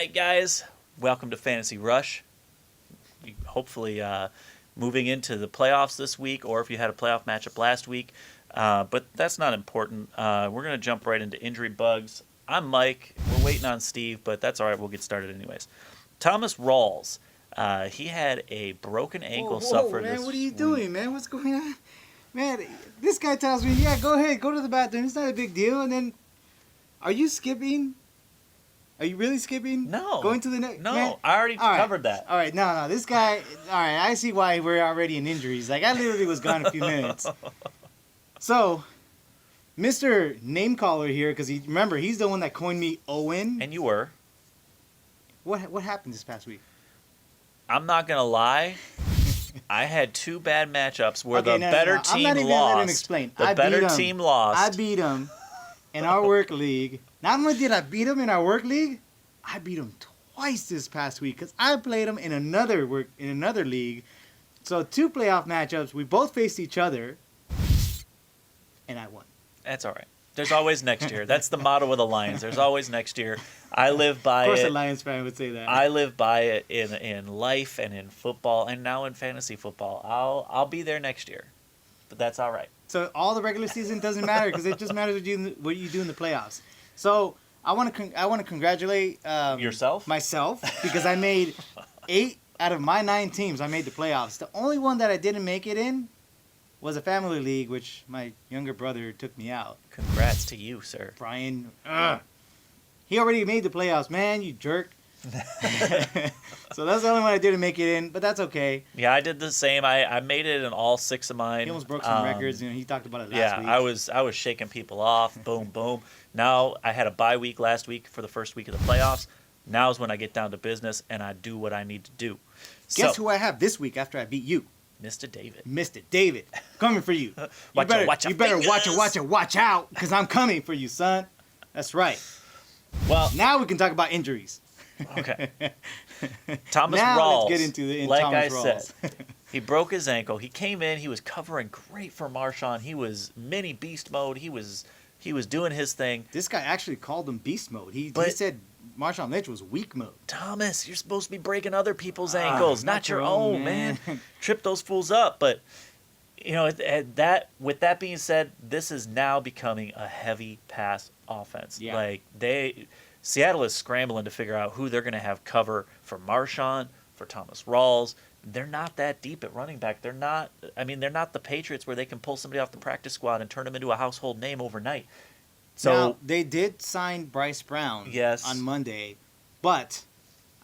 right, guys. Welcome to Fantasy Rush. Hopefully moving into the playoffs this week, or if you had a playoff matchup last week. But that's not important. We're going to jump right into injury bugs. I'm Mike. We're waiting on Steve, but that's all right. We'll get started anyways. Thomas Rawls. He had a broken ankle suffered man, this what are you week. doing, man? What's going on? Man, this guy tells me, yeah, go ahead, go to the bathroom. It's not a big deal. And then, are you skipping? Are you really skipping? No. Going to the next? No, man? I already covered that. All right, no. This guy, all right, I see why we're already in injuries. Like, I literally was gone a few minutes. So, Mr. Name Caller here, because remember, he's the one that coined me Owen. And you were. What happened this past week? I'm not going to lie. I had two bad matchups where Okay, the better team I'm not even lost. letting him explain. The better team lost. I beat him in our work league. Not only did I beat him in our work league, I beat him twice this past week because I played him in another league. So 2 playoff matchups. We both faced each other, and I won. That's all right. There's always next year. That's the motto of the Lions. There's always next year. I live by it. Of course, a Lions fan would say that. I live by it in life and in football and now in fantasy football. I'll be there next year, but that's all right. So all the regular season doesn't matter because it just matters what you do in the playoffs. So I want to congratulate Yourself? myself because I made 8 out of my 9 teams. I made the playoffs. The only one that I didn't make it in was a family league, which my younger brother took me out. Congrats to you, sir. Brian, he already made the playoffs, man, you jerk. So that's the only one I didn't make it in, but that's okay. Yeah, I did the same. I made it in all 6 of mine. He almost broke some records. He talked about it last week. Yeah, I was shaking people off. Boom, boom. Now I had a bye week last week for the first week of the playoffs. Now is when I get down to business and I do what I need to do. Guess who I have this week after I beat you? Mr. David. Mr. David, coming for you. You better watch out, because I'm coming for you, son. That's right. Well, now we can talk about injuries. Okay. Thomas now Rawls, let's get into the like Thomas I Rawls. said, he broke his ankle. He came in. He was covering great for Marshawn. He was mini beast mode. He was doing his thing. This guy actually called him beast mode. He said Marshawn Lynch was weak mode. Thomas, you're supposed to be breaking other people's ankles, not your own, man. man. Trip those fools up. But with that being said, this is now becoming a heavy pass offense. Yeah. Like Seattle is scrambling to figure out who they're going to have cover for Marshawn, for Thomas Rawls. They're not that deep at running back. They're not the Patriots where they can pull somebody off the practice squad and turn them into a household name overnight. So now, they did sign Bryce Brown on Monday, but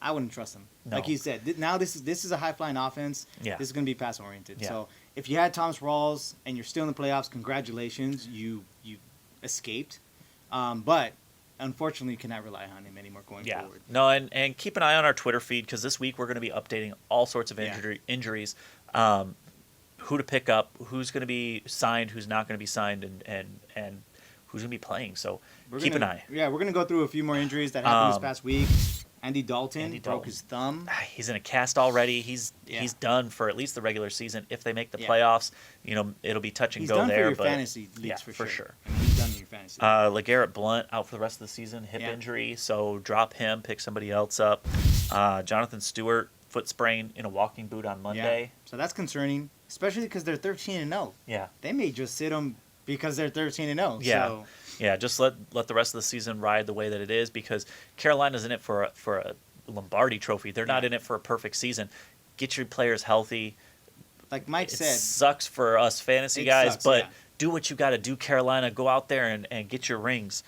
I wouldn't trust him. No. Like you said, now this is a high-flying offense. Yeah. This is going to be pass-oriented. Yeah. So if you had Thomas Rawls and you're still in the playoffs, congratulations. You escaped. But unfortunately, you cannot rely on him anymore going forward. No, and keep an eye on our Twitter feed because this week we're going to be updating all sorts of injuries, who to pick up, who's going to be signed, who's not going to be signed, and who's going to be playing. So keep an eye. Yeah, we're going to go through a few more injuries that happened this past week. Andy Dalton broke his thumb. He's in a cast already. He's done for at least the regular season. If they make the playoffs, it'll be touch and he's go done there. For your fantasy leagues for sure. I mean, he's done in your fantasy. LeGarrette Blount out for the rest of the season, hip injury. So drop him, pick somebody else up. Jonathan Stewart, foot sprain in a walking boot on Monday. Yeah. So that's concerning, especially because they're 13-0. Yeah. They may just sit him because they're 13-0. Yeah. So. Yeah, just let the rest of the season ride the way that it is because Carolina's in it for a Lombardi trophy. They're not in it for a perfect season. Get your players healthy. Like Mike said. It sucks for us fantasy guys, but do what you got to do, Carolina. Go out there and get your rings.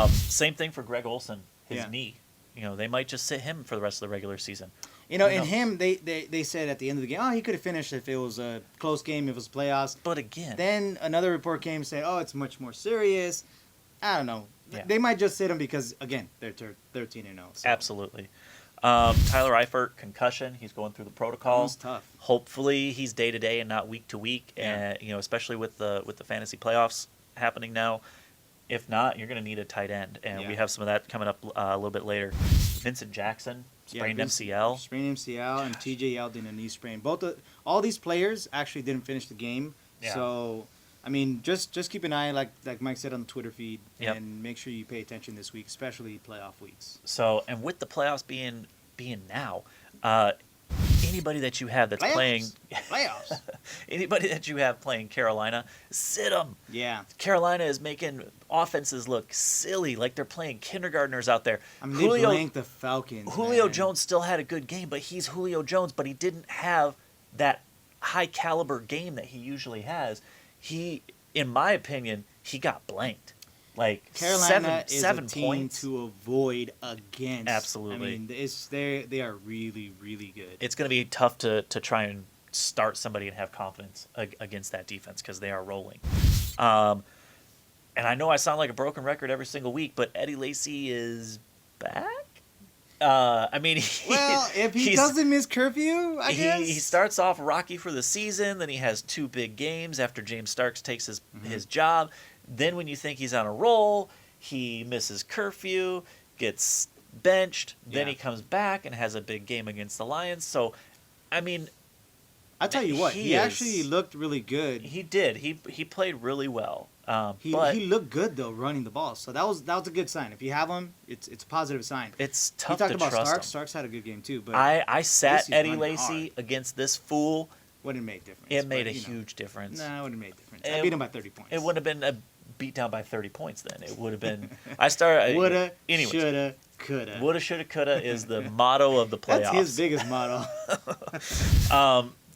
Same thing for Greg Olsen, his knee. They might just sit him for the rest of the regular season. In him, they said at the end of the game, he could have finished if it was a close game, if it was playoffs. But again. Then another report came saying, it's much more serious. I don't know. Yeah. They might just sit him because, again, they're 13-0. So. Absolutely. Tyler Eifert, concussion. He's going through the protocol. That's tough. Hopefully he's day-to-day and not week-to-week, and especially with the fantasy playoffs happening now. If not, you're going to need a tight end, and we have some of that coming up a little bit later. Vincent Jackson, sprained MCL. Sprained MCL, and TJ Yeldon a knee sprain. All these players actually didn't finish the game, so I mean, just keep an eye, like Mike said on the Twitter feed, Yep. and make sure you pay attention this week, especially playoff weeks. So, and with the playoffs being now, anybody that you have that's playing Playoffs. anybody that you have playing Carolina, sit them. Yeah. Carolina is making offenses look silly, like they're playing kindergartners out there. I mean, they blanked the Falcons. Julio man. Jones still had a good game, but he's Julio Jones, but he didn't have that high caliber game that he usually has. He, in my opinion, he got blanked. Like Carolina is seven a team points. to avoid against. Absolutely. I mean, they are really, really good. It's going to be tough to try and start somebody and have confidence against that defense because they are rolling. And I know I sound like a broken record every single week, but Eddie Lacy is back. I mean, if he doesn't miss curfew, I guess. He starts off rocky for the season, then he has 2 big games after James Starks takes his job. Then when you think he's on a roll, he misses curfew, gets benched, then he comes back and has a big game against the Lions. So, I mean, I tell you what, he actually looked really good. He did. He played really well. He looked good though running the ball, so that was a good sign. If you have him, it's a positive sign. It's tough to trust him. You talked about Starks. Starks had a good game too, but I sat Eddie Lacy Lacy against this fool. Wouldn't make difference. It made a huge difference. No, it wouldn't make difference. I beat him by 30 points. It wouldn't have been a beat down by 30 points then. It would have been. I started. Woulda, anyways, shoulda, coulda. Woulda, shoulda, coulda is the motto of the playoffs. That's his biggest motto.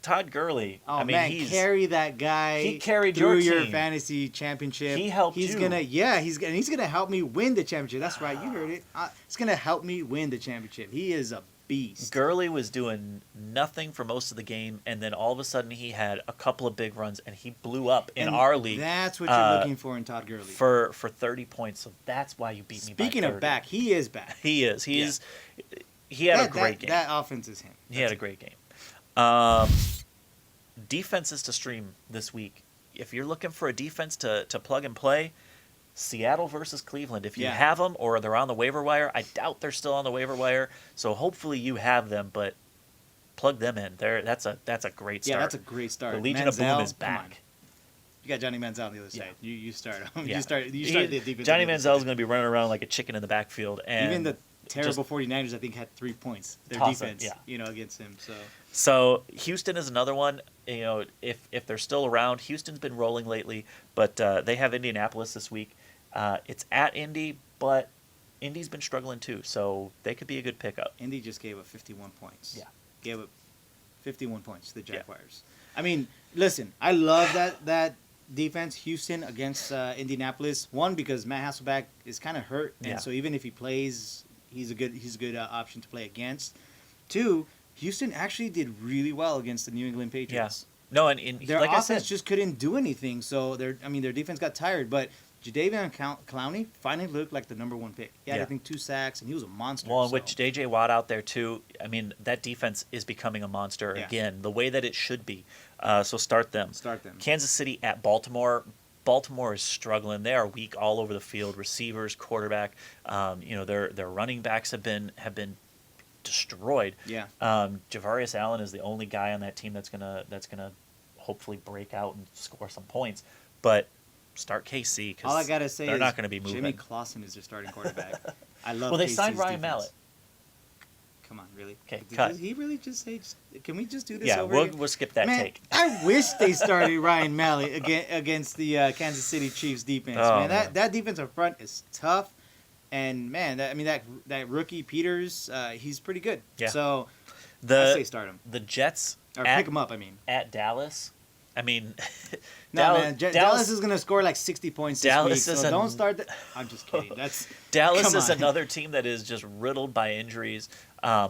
Todd Gurley. Oh, I mean, man, carry that guy. He carried through your your team. fantasy championship. He helped he's you. He's gonna help me win the championship. That's right, you heard it. It's gonna help me win the championship. He is a beast. Gurley was doing nothing for most of the game, and then all of a sudden he had a couple of big runs, and he blew up in our league. That's what you're looking for in Todd Gurley. For 30 points, so that's why you beat me by 30. Speaking of back, he is back. He is. He had a great game. That offense is him. He had a great game. Defenses to stream this week. If you're looking for a defense to plug and play, Seattle versus Cleveland. If you have them or they're on the waiver wire, I doubt they're still on the waiver wire. So hopefully you have them, but plug them in. That's a great start. Yeah, that's a great start. The Legion of Boom is back. You got Johnny Manziel on the other side. You start him. Yeah. You start the defense. Johnny Manziel is going to be running around like a chicken in the backfield. And even the terrible 49ers, I think, had 3 points. Their defense, against him. So Houston is another one. You know, if they're still around, Houston's been rolling lately, but they have Indianapolis this week. It's at Indy, but Indy's been struggling too, so they could be a good pickup. Indy just gave up 51 points. Yeah, gave up 51 points to the Jaguars. Yeah. I mean, listen, I love that defense, Houston against Indianapolis. One, because Matt Hasselbeck is kind of hurt, and so even if he plays, he's a good option to play against. Two, Houston actually did really well against the New England Patriots. Yeah. No, and their like offense I said, just couldn't do anything. So their defense got tired, but Jadeveon Clowney finally looked like the number 1 pick. He had, I think, 2 sacks, and he was a monster. Well, with J.J. Watt out there, too, I mean, that defense is becoming a monster again, the way that it should be. So start them. Kansas City at Baltimore. Baltimore is struggling. They are weak all over the field. Receivers, quarterback, their running backs have been destroyed. Yeah. Javarius Allen is the only guy on that team that's gonna hopefully break out and score some points. But start KC because all I gotta say they're is not going to be moving. Jimmy Clausen is their starting quarterback. I love. Well, they KC's signed Ryan defense. Mallett. Come on, really? Okay, Did he really just say? Can we just do this? Yeah, over again? we'll skip that take. I wish they started Ryan Mallett against the Kansas City Chiefs defense. Oh, man, that defensive front is tough, and man, that rookie Peters, he's pretty good. Yeah. So I say start him. The Jets or pick him up. I mean, at Dallas. I mean, Dallas is going to score like 60 points this week, so don't start that. I'm just kidding. Dallas is another team that is just riddled by injuries.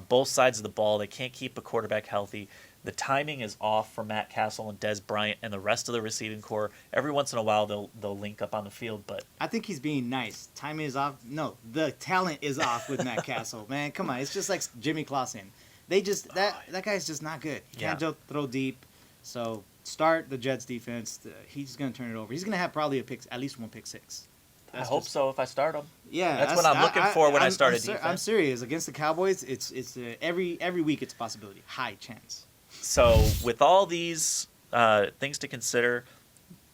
Both sides of the ball, they can't keep a quarterback healthy. The timing is off for Matt Castle and Des Bryant and the rest of the receiving core. Every once in a while, they'll link up on the field, but I think he's being nice. Timing is off. No, the talent is off with Matt Castle. Man, come on, it's just like Jimmy Clausen. That guy's just not good. He can't throw deep. So start the Jets defense. He's going to turn it over. He's going to have probably at least 1 pick six. I hope so if I start him. Yeah, that's what I'm looking for when I start a defense. I'm serious. Against the Cowboys, it's every week it's a possibility. High chance. So with all these things to consider,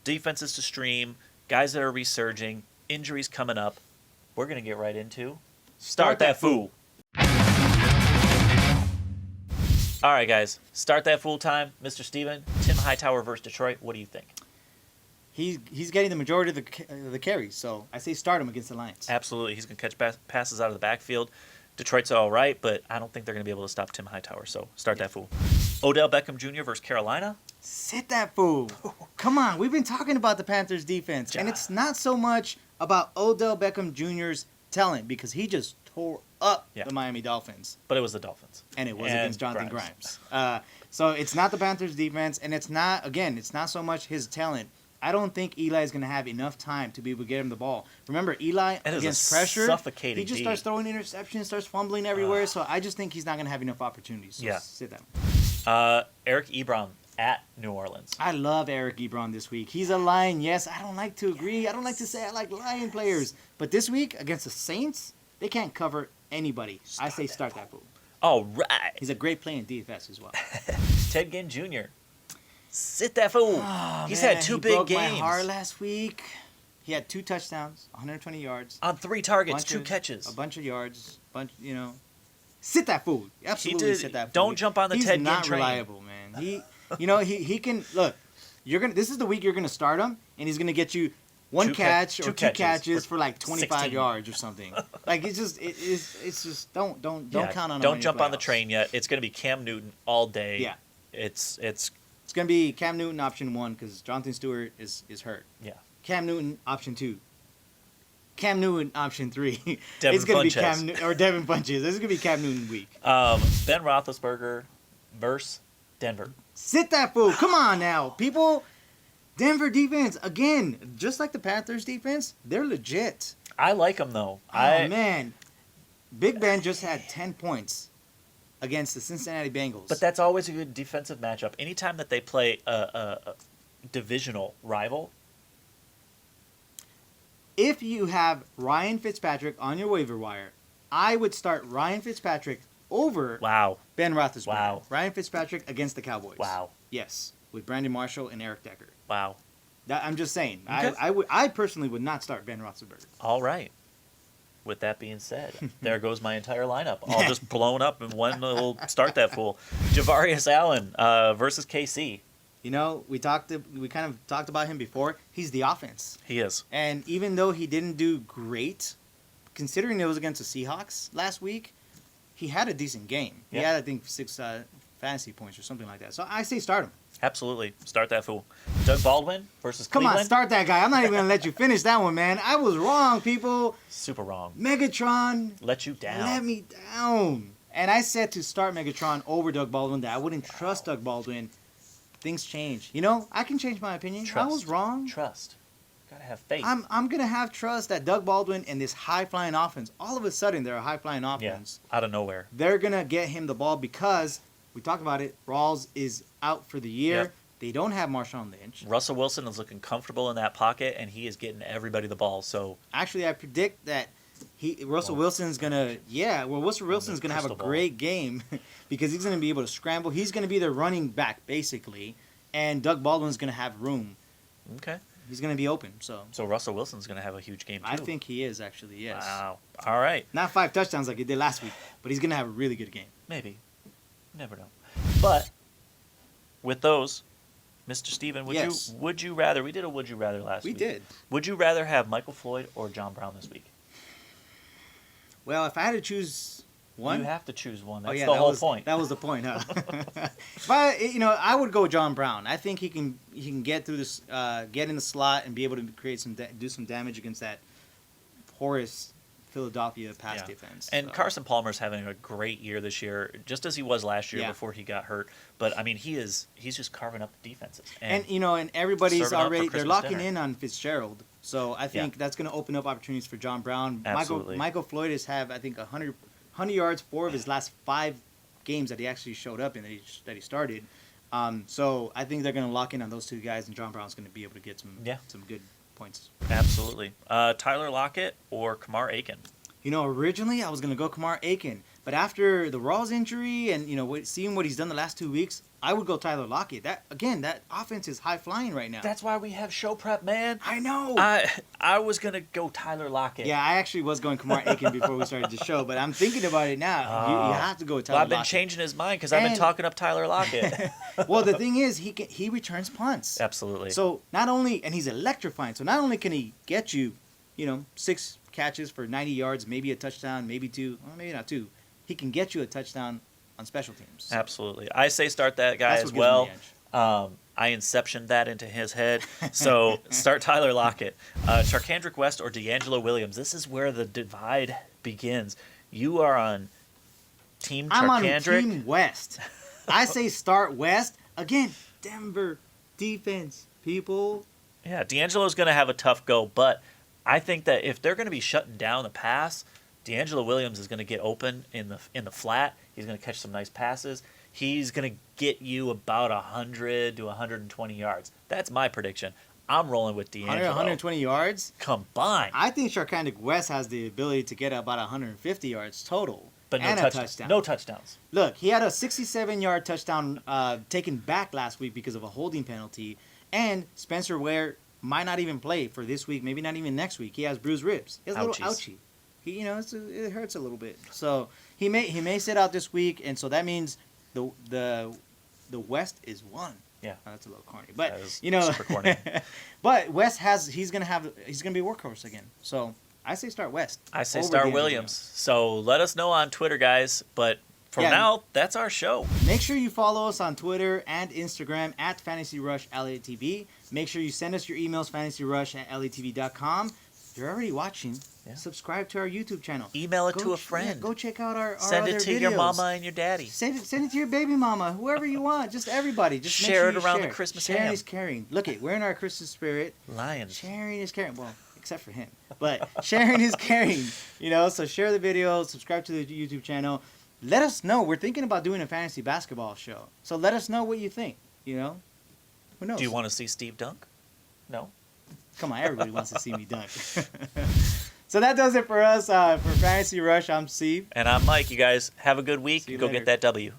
defenses to stream, guys that are resurging, injuries coming up. We're going to get right into Start That Fool. All right, guys. Start That Fool time. Mr. Steven, Tim Hightower versus Detroit. What do you think? He's getting the majority of the carries, so I say start him against the Lions. Absolutely. He's going to catch passes out of the backfield. Detroit's all right, but I don't think they're going to be able to stop Tim Hightower, so start that fool. Odell Beckham Jr. versus Carolina. Sit that fool. Come on, we've been talking about the Panthers defense, and it's not so much about Odell Beckham Jr.'s talent because he just tore up the Miami Dolphins. But it was the Dolphins. And it was against Jonathan Grimes. So it's not the Panthers defense, and it's not so much his talent. I don't think Eli is going to have enough time to be able to get him the ball. Remember, Eli, against pressure, he just starts throwing interceptions, starts fumbling everywhere. So I just think he's not going to have enough opportunities. So sit down. Eric Ebron at New Orleans. I love Eric Ebron this week. He's a Lion. Yes, I don't like to agree. I don't like to say I like Lion players. But this week, against the Saints, they can't cover anybody. I say start that fool. All right. He's a great play in DFS as well. Ted Ginn Jr. Sit that fool. He's had two big games. He broke my heart last week. He had 2 touchdowns, 120 yards. On 3 targets, 2 catches. A bunch of yards. Sit that fool. Absolutely sit that fool. Don't jump on the Ted Ginn train. He's not reliable, man. He can, look, this is the week you're going to start him, and he's going to get you two catches for like 25 16 yards or something. Like, it's just, don't count on him. Don't jump on the train yet. It's going to be Cam Newton all day. Yeah. It's going to be Cam Newton option 1 because Jonathan Stewart is hurt. Yeah. Cam Newton option 2. Cam Newton option 3. Devin it's going to be Devin Funches. This is going to be Cam Newton week. Ben Roethlisberger versus Denver. Sit that fool. Come on now. People, Denver defense, again, just like the Panthers defense, they're legit. I like them, though. Man. Big Ben just had 10 points against the Cincinnati Bengals. But that's always a good defensive matchup. Anytime that they play a divisional rival. If you have Ryan Fitzpatrick on your waiver wire, I would start Ryan Fitzpatrick over Ben Roethlisberger. Wow. Ryan Fitzpatrick against the Cowboys. Wow. Yes, with Brandon Marshall and Eric Decker. Wow. I'm just saying. Okay. I personally would not start Ben Roethlisberger. All right. With that being said, there goes my entire lineup, all just blown up in one little start that fool. Javarius Allen versus KC. We kind of talked about him before. He's the offense. He is. And even though he didn't do great, considering it was against the Seahawks last week, he had a decent game. Yeah. He had, I think, 6 fantasy points or something like that. So I say start him. Absolutely. Start that fool. Doug Baldwin versus Cleveland. Come on, start that guy. I'm not even going to let you finish that one, man. I was wrong, people. Super wrong. Megatron. Let you down. Let me down. And I said to start Megatron over Doug Baldwin that I wouldn't trust Doug Baldwin. Things change. I can change my opinion. Trust. I was wrong. Trust. Gotta have faith. I'm going to have trust that Doug Baldwin and this high-flying offense, all of a sudden they're a high-flying offense. Yeah, out of nowhere. They're going to get him the ball because, we talked about it, Rawls is out for the year. Yep. They don't have Marshawn Lynch. Russell Wilson is looking comfortable in that pocket, and he is getting everybody the ball. So actually, I predict that Russell Wilson's going to have a great game because he's going to be able to scramble. He's going to be their running back, basically, and Doug Baldwin's going to have room. Okay. He's going to be open. So Russell Wilson's going to have a huge game, too. I think he is, actually, yes. Wow. All right. Not 5 touchdowns like he did last week, but he's going to have a really good game. Maybe. Never know. But with those, Mr. Steven, would you rather, we did a would you rather last week. We did. Would you rather have Michael Floyd or John Brown this week? Well, if I had to choose one. You have to choose one. That's the whole point. That was the point, huh? But I would go John Brown. I think he can get through this, get in the slot and be able to create do some damage against that porous Philadelphia pass defense. And Carson Palmer's having a great year this year, just as he was last year before he got hurt. But I mean, he's just carving up the defenses. And everybody's already they're locking in on Fitzgerald. So I think that's going to open up opportunities for John Brown. Absolutely. Michael Floyd I think 100 yards 4 of his last 5 games that he actually showed up in that he started. So I think they're going to lock in on those 2 guys, and John Brown's going to be able to get some good points. Absolutely. Tyler Lockett or Kamar Aiken? Originally I was going to go Kamar Aiken, but after the Rawls injury and seeing what he's done the last 2 weeks, I would go Tyler Lockett. That offense is high flying right now. That's why we have show prep, man. I know. I was gonna go Tyler Lockett. Yeah, I actually was going Kamar Aiken before we started the show, but I'm thinking about it now. You have to go with Tyler I've been Lockett. changing his mind because I've been talking up Tyler Lockett. Well, the thing is, he returns punts. Absolutely. So and he's electrifying. So not only can he get you, 6 catches for 90 yards, maybe a touchdown, maybe 2, well, maybe not 2. He can get you a touchdown on special teams. Absolutely. I say start that guy That's as what gives me well. the edge. I inceptioned that into his head. So start Tyler Lockett. Charkandrick West or D'Angelo Williams. This is where the divide begins. You are on Team I'm on Charkandrick. Team West. I say start West. Again, Denver defense, people. Yeah, D'Angelo's going to have a tough go, but I think that if they're going to be shutting down the pass, D'Angelo Williams is going to get open in the flat. He's going to catch some nice passes. He's going to get you about 100 to 120 yards. That's my prediction. I'm rolling with D'Angelo. 120 yards? Combined. I think Charkandrick West has the ability to get about 150 yards total. But and a touchdown. No touchdowns. Look, he had a 67-yard touchdown taken back last week because of a holding penalty. And Spencer Ware might not even play for this week, maybe not even next week. He has bruised ribs. He has a little ouchie. It hurts a little bit. So he may sit out this week, and so that means the West is won. Yeah, that's a little corny, but super corny. But West he's gonna be a workhorse again. So I say start West. I say start Williams. So let us know on Twitter, guys. But for now, that's our show. Make sure you follow us on Twitter and Instagram at FantasyRushLATV. Make sure you send us your emails, fantasyrush@latv.com. If you're already watching, subscribe to our YouTube channel. Email it to a friend. Yeah, go check out our Send other it to videos. your mama and your daddy. Send it to your baby mama, whoever you want. Just everybody. Just share make sure it around share. the Christmas Sharing ham. is caring. Look it, we're in our Christmas spirit. Lions. Sharing is caring. Well, except for him. But sharing is caring. So share the video, subscribe to the YouTube channel. Let us know. We're thinking about doing a fantasy basketball show. So let us know what you think. Who knows? Do you want to see Steve dunk? No. Come on, everybody wants to see me dunk. So that does it for us. For Fantasy Rush, I'm Steve. And I'm Mike. You guys have a good week. See you Go later. get that W.